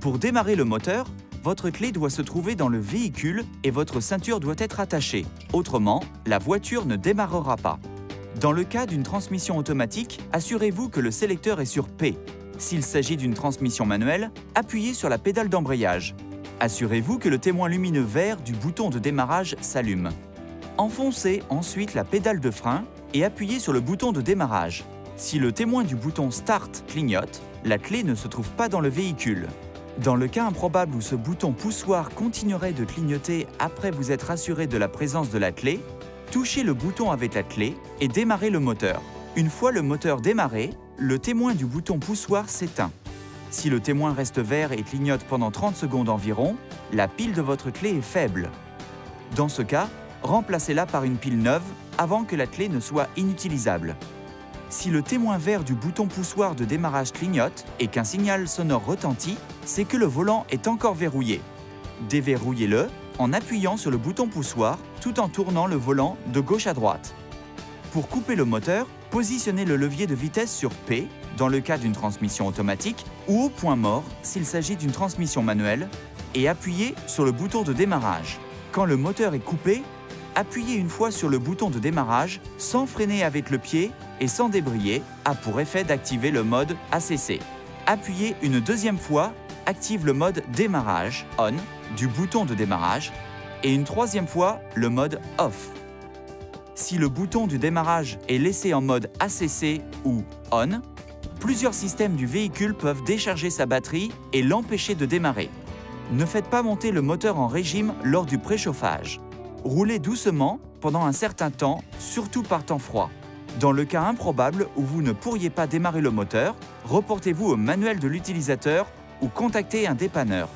Pour démarrer le moteur, votre clé doit se trouver dans le véhicule et votre ceinture doit être attachée. Autrement, la voiture ne démarrera pas. Dans le cas d'une transmission automatique, assurez-vous que le sélecteur est sur P. S'il s'agit d'une transmission manuelle, appuyez sur la pédale d'embrayage. Assurez-vous que le témoin lumineux vert du bouton de démarrage s'allume. Enfoncez ensuite la pédale de frein et appuyez sur le bouton de démarrage. Si le témoin du bouton Start clignote, la clé ne se trouve pas dans le véhicule. Dans le cas improbable où ce bouton poussoir continuerait de clignoter après vous être assuré de la présence de la clé, touchez le bouton avec la clé et démarrez le moteur. Une fois le moteur démarré, le témoin du bouton poussoir s'éteint. Si le témoin reste vert et clignote pendant 30 secondes environ, la pile de votre clé est faible. Dans ce cas, remplacez-la par une pile neuve avant que la clé ne soit inutilisable. Si le témoin vert du bouton poussoir de démarrage clignote et qu'un signal sonore retentit, c'est que le volant est encore verrouillé. Déverrouillez-le en appuyant sur le bouton poussoir tout en tournant le volant de gauche à droite. Pour couper le moteur, positionnez le levier de vitesse sur P dans le cas d'une transmission automatique ou au point mort s'il s'agit d'une transmission manuelle et appuyez sur le bouton de démarrage. Quand le moteur est coupé, appuyez une fois sur le bouton de démarrage sans freiner avec le pied et sans débrayer, a pour effet d'activer le mode ACC. Appuyez une deuxième fois, active le mode démarrage ON du bouton de démarrage et une troisième fois le mode OFF. Si le bouton du démarrage est laissé en mode ACC ou ON, plusieurs systèmes du véhicule peuvent décharger sa batterie et l'empêcher de démarrer. Ne faites pas monter le moteur en régime lors du préchauffage. Roulez doucement pendant un certain temps, surtout par temps froid. Dans le cas improbable où vous ne pourriez pas démarrer le moteur, reportez-vous au manuel de l'utilisateur ou contactez un dépanneur.